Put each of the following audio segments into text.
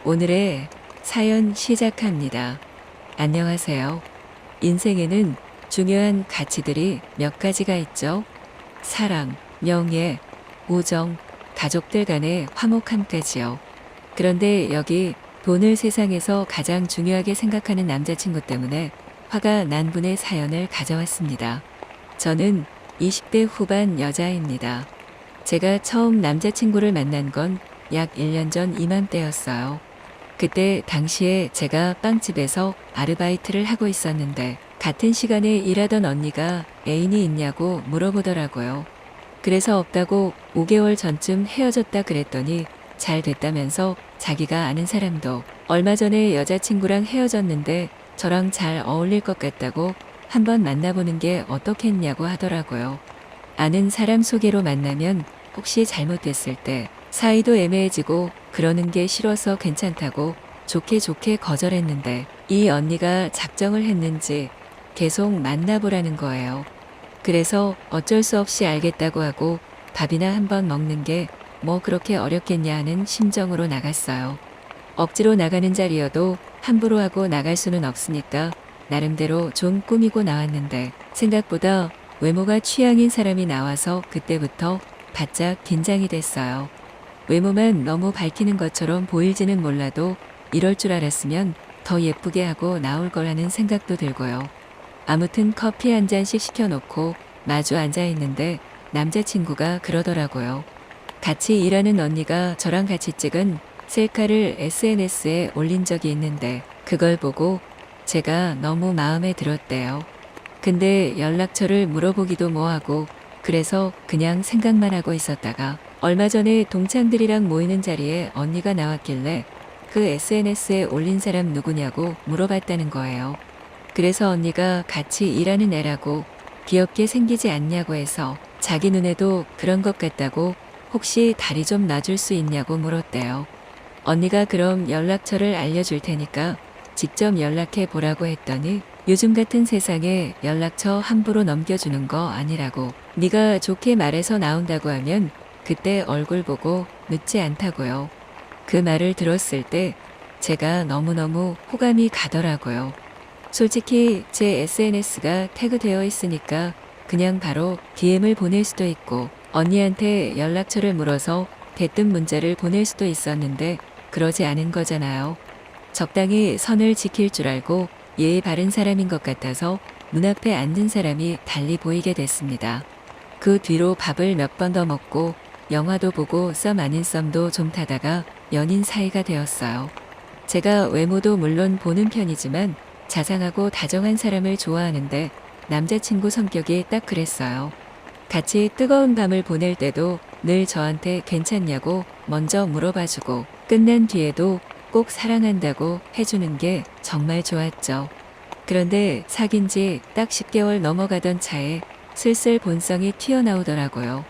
오늘의 사연 시작합니다. 안녕하세요. 인생에는 중요한 가치들이 몇 가지가 있죠. 사랑, 명예, 우정, 가족들 간의 화목함까지요. 그런데 여기 돈을 세상에서 가장 중요하게 생각하는 남자친구 때문에 화가 난 분의 사연을 가져왔습니다. 저는 20대 후반 여자입니다. 제가 처음 남자친구를 만난 건 약 1년 전 이맘때였어요. 그때 당시에 제가 빵집에서 아르바이트를 하고 있었는데 같은 시간에 일하던 언니가 애인이 있냐고 물어보더라고요. 그래서 없다고 5개월 전쯤 헤어졌다 그랬더니 잘 됐다면서 자기가 아는 사람도 얼마 전에 여자친구랑 헤어졌는데 저랑 잘 어울릴 것 같다고 한번 만나보는 게 어떻겠냐고 하더라고요. 아는 사람 소개로 만나면 혹시 잘못됐을 때 사이도 애매해지고 그러는 게 싫어서 괜찮다고 좋게 거절했는데 이 언니가 작정을 했는지 계속 만나보라는 거예요. 그래서 어쩔 수 없이 알겠다고 하고 밥이나 한번 먹는 게 뭐 그렇게 어렵겠냐 하는 심정으로 나갔어요. 억지로 나가는 자리여도 함부로 하고 나갈 수는 없으니까 나름대로 좀 꾸미고 나왔는데 생각보다 외모가 취향인 사람이 나와서 그때부터 바짝 긴장이 됐어요. 외모만 너무 밝히는 것처럼 보일지는 몰라도 이럴 줄 알았으면 더 예쁘게 하고 나올 거라는 생각도 들고요. 아무튼 커피 한 잔씩 시켜놓고 마주 앉아 있는데 남자친구가 그러더라고요. 같이 일하는 언니가 저랑 같이 찍은 셀카를 SNS에 올린 적이 있는데 그걸 보고 제가 너무 마음에 들었대요. 근데 연락처를 물어보기도 뭐하고 그래서 그냥 생각만 하고 있었다가 얼마 전에 동창들이랑 모이는 자리에 언니가 나왔길래 그 SNS에 올린 사람 누구냐고 물어봤다는 거예요. 그래서 언니가 같이 일하는 애라고 귀엽게 생기지 않냐고 해서 자기 눈에도 그런 것 같다고 혹시 다리 좀 놔줄 수 있냐고 물었대요. 언니가 그럼 연락처를 알려줄 테니까 직접 연락해 보라고 했더니 요즘 같은 세상에 연락처 함부로 넘겨주는 거 아니라고 네가 좋게 말해서 나온다고 하면 그때 얼굴 보고 늦지 않다고요. 그 말을 들었을 때 제가 너무너무 호감이 가더라고요. 솔직히 제 SNS가 태그되어 있으니까 그냥 바로 DM을 보낼 수도 있고 언니한테 연락처를 물어서 대뜸 문자를 보낼 수도 있었는데 그러지 않은 거잖아요. 적당히 선을 지킬 줄 알고 예의 바른 사람인 것 같아서 눈앞에 앉은 사람이 달리 보이게 됐습니다. 그 뒤로 밥을 몇 번 더 먹고 영화도 보고 썸 아닌 썸도 좀 타다가 연인 사이가 되었어요. 제가 외모도 물론 보는 편이지만 자상하고 다정한 사람을 좋아하는데 남자친구 성격이 딱 그랬어요. 같이 뜨거운 밤을 보낼 때도 늘 저한테 괜찮냐고 먼저 물어봐주고 끝난 뒤에도 꼭 사랑한다고 해주는 게 정말 좋았죠. 그런데 사귄 지 딱 10개월 넘어가던 차에 슬슬 본성이 튀어나오더라고요.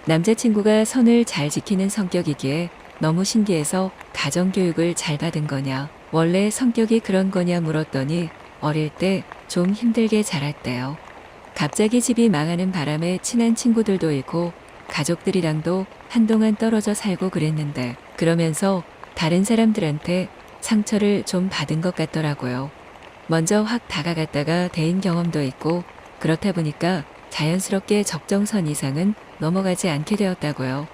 남자친구가 선을 잘 지키는 성격이기에 너무 신기해서 가정교육을 잘 받은 거냐, 원래 성격이 그런 거냐 물었더니 어릴 때 좀 힘들게 자랐대요. 갑자기 집이 망하는 바람에 친한 친구들도 잃고 가족들이랑도 한동안 떨어져 살고 그랬는데 그러면서 다른 사람들한테 상처를 좀 받은 것 같더라고요. 먼저 확 다가갔다가 대인 경험도 있고 그렇다 보니까 자연스럽게 적정선 이상은 넘어가지 않게 되었다고요.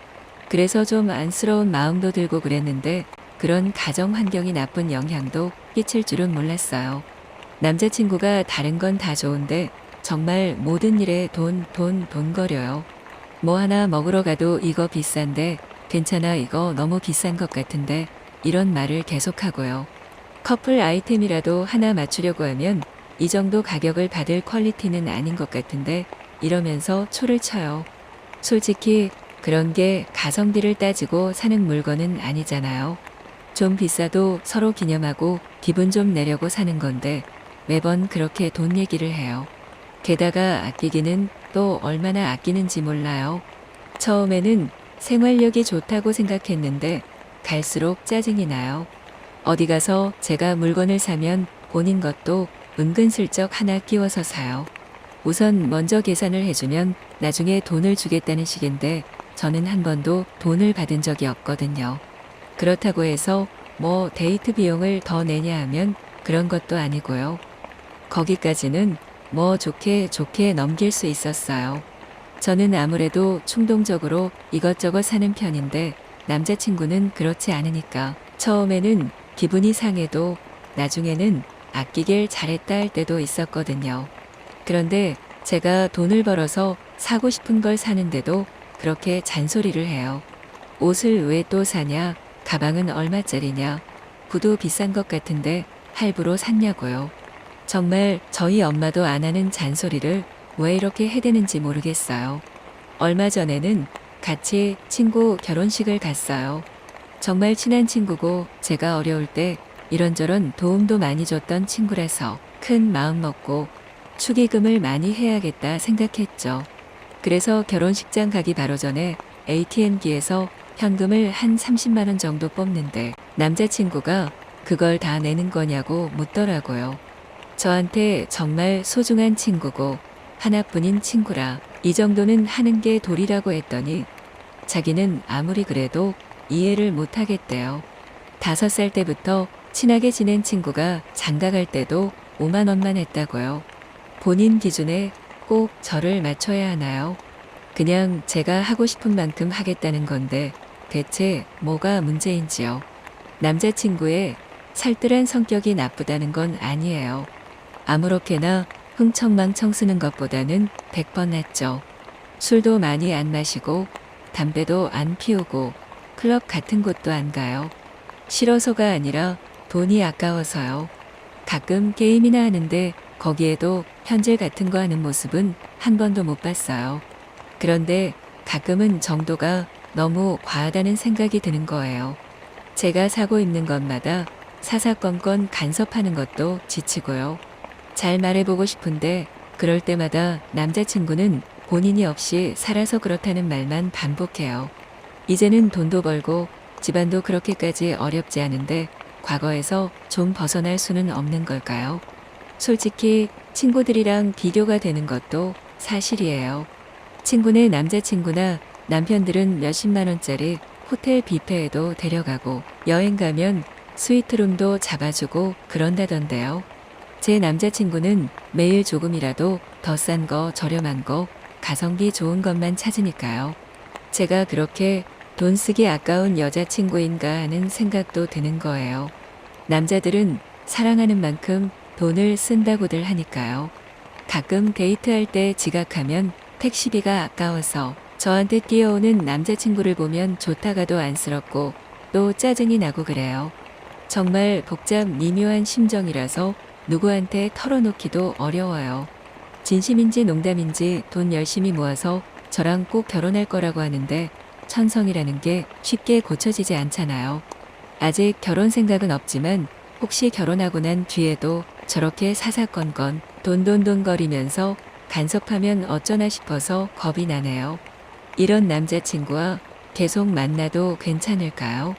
그래서 좀 안쓰러운 마음도 들고 그랬는데 그런 가정 환경이 나쁜 영향도 끼칠 줄은 몰랐어요. 남자친구가 다른 건 다 좋은데 정말 모든 일에 돈 거려요. 뭐 하나 먹으러 가도 이거 비싼데 괜찮아 이거 너무 비싼 것 같은데 이런 말을 계속하고요. 커플 아이템이라도 하나 맞추려고 하면 이 정도 가격을 받을 퀄리티는 아닌 것 같은데 이러면서 초를 쳐요. 솔직히 그런 게 가성비를 따지고 사는 물건은 아니잖아요. 좀 비싸도 서로 기념하고 기분 좀 내려고 사는 건데 매번 그렇게 돈 얘기를 해요. 게다가 아끼기는 또 얼마나 아끼는지 몰라요. 처음에는 생활력이 좋다고 생각했는데 갈수록 짜증이 나요. 어디 가서 제가 물건을 사면 본인 것도 은근슬쩍 하나 끼워서 사요. 우선 먼저 계산을 해주면 나중에 돈을 주겠다는 식인데 저는 한 번도 돈을 받은 적이 없거든요. 그렇다고 해서 뭐 데이트 비용을 더 내냐 하면 그런 것도 아니고요. 거기까지는 뭐 좋게 좋게 넘길 수 있었어요. 저는 아무래도 충동적으로 이것저것 사는 편인데 남자친구는 그렇지 않으니까 처음에는 기분이 상해도 나중에는 아끼길 잘했다 할 때도 있었거든요. 그런데 제가 돈을 벌어서 사고 싶은 걸 사는데도 그렇게 잔소리를 해요. 옷을 왜 또 사냐? 가방은 얼마짜리냐? 구두 비싼 것 같은데 할부로 샀냐고요. 정말 저희 엄마도 안 하는 잔소리를 왜 이렇게 해대는지 모르겠어요. 얼마 전에는 같이 친구 결혼식을 갔어요. 정말 친한 친구고 제가 어려울 때 이런저런 도움도 많이 줬던 친구라서 큰 마음 먹고 축의금을 많이 해야겠다 생각했죠. 그래서 결혼식장 가기 바로 전에 ATM기에서 현금을 한 30만 원 정도 뽑는데 남자친구가 그걸 다 내는 거냐고 묻더라고요. 저한테 정말 소중한 친구고 하나뿐인 친구라 이 정도는 하는 게 도리라고 했더니 자기는 아무리 그래도 이해를 못 하겠대요. 5살 때부터 친하게 지낸 친구가 장가갈 때도 5만 원만 했다고요. 본인 기준에 꼭 저를 맞춰야 하나요? 그냥 제가 하고 싶은 만큼 하겠다는 건데 대체 뭐가 문제인지요. 남자친구의 살뜰한 성격이 나쁘다는 건 아니에요. 아무렇게나 흥청망청 쓰는 것보다는 100번 낫죠. 술도 많이 안 마시고 담배도 안 피우고 클럽 같은 곳도 안 가요. 싫어서가 아니라 돈이 아까워서요. 가끔 게임이나 하는데 거기에도 현질 같은 거 하는 모습은 한 번도 못 봤어요. 그런데 가끔은 정도가 너무 과하다는 생각이 드는 거예요. 제가 사고 있는 것마다 사사건건 간섭하는 것도 지치고요. 잘 말해보고 싶은데 그럴 때마다 남자친구는 본인이 없이 살아서 그렇다는 말만 반복해요. 이제는 돈도 벌고 집안도 그렇게까지 어렵지 않은데 과거에서 좀 벗어날 수는 없는 걸까요? 솔직히 친구들이랑 비교가 되는 것도 사실이에요. 친구네 남자친구나 남편들은 몇십만 원짜리 호텔 뷔페에도 데려가고 여행 가면 스위트룸도 잡아주고 그런다던데요. 제 남자친구는 매일 조금이라도 더 싼 거, 저렴한 거, 가성비 좋은 것만 찾으니까요. 제가 그렇게 돈 쓰기 아까운 여자친구인가 하는 생각도 드는 거예요. 남자들은 사랑하는 만큼 돈을 쓴다고들 하니까요. 가끔 데이트할 때 지각하면 택시비가 아까워서 저한테 뛰어오는 남자친구를 보면 좋다가도 안쓰럽고 또 짜증이 나고 그래요. 정말 복잡 미묘한 심정이라서 누구한테 털어놓기도 어려워요. 진심인지 농담인지 돈 열심히 모아서 저랑 꼭 결혼할 거라고 하는데 천성이라는 게 쉽게 고쳐지지 않잖아요. 아직 결혼 생각은 없지만 혹시 결혼하고 난 뒤에도 저렇게 사사건건 돈돈돈거리면서 간섭하면 어쩌나 싶어서 겁이 나네요. 이런 남자친구와 계속 만나도 괜찮을까요?